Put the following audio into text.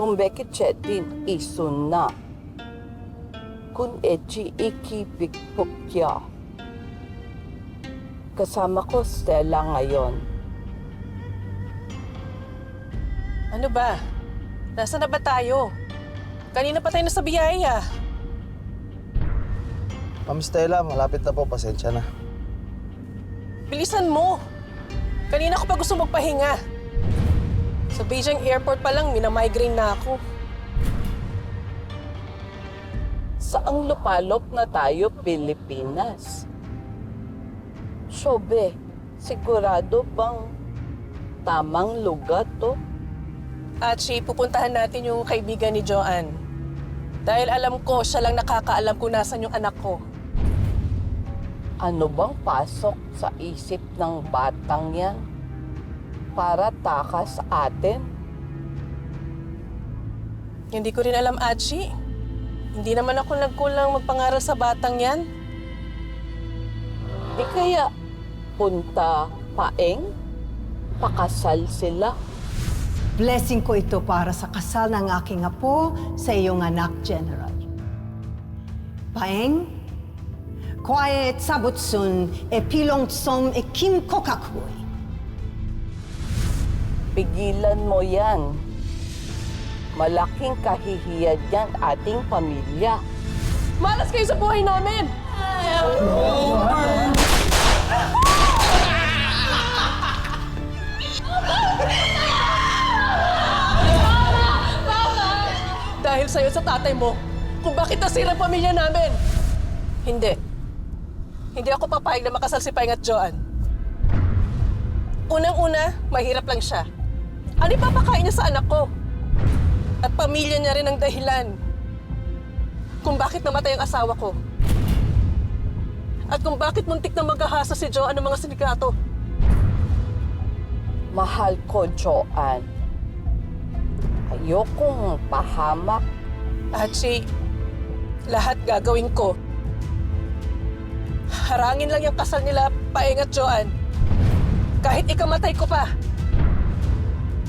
Kung bekit din isun na. Kung echi ikibig pukya. Kasama ko Stella ngayon. Ano ba? Nasaan na ba tayo? Kanina pa tayo nasa biyaya. Ma'am Stella, malapit na po. Pasensya na. Bilisan mo! Kanina ko pa gusto magpahinga. Sa Beijing Airport pa lang, minamigraine na ako. Saang lupalop na tayo, Pilipinas? Sobe, sigurado bang tamang lugar to? At pupuntahan natin yung kaibigan ni Joanne. Dahil alam ko, siya lang nakakaalam kung nasan yung anak ko. Ano bang pasok sa isip ng batang yan para takas sa atin? Hindi ko rin alam, Achi. Hindi naman ako nagkulang magpangaral sa batang yan. Di kaya punta paeng? Pakasal sila. Blessing ko ito para sa kasal ng aking apo sa iyong anak, General. Paeng, kwae et sabutsun e pilong tsom e kim kokakuy. Pigilan mo yan. Malaking kahihiyan yan ating pamilya. Malas kayo sa buhay namin! Dahil sa'yo sa tatay mo, kung bakit nasira ang pamilya namin. Hindi. Hindi ako papayag na makasal si Paeng at Joanne. Unang-una, mahirap lang siya. Ano ipapakain niya sa anak ko? At pamilya niya rin ang dahilan kung bakit namatay ang asawa ko. At kung bakit muntik na maghahasa si Joanne ng mga sindikato. Mahal ko, Joanne. Ayokong pahamak. Achi, lahat gagawin ko. Harangin lang yung kasal nila, Paeng at Joanne. Kahit ikamatay ko pa.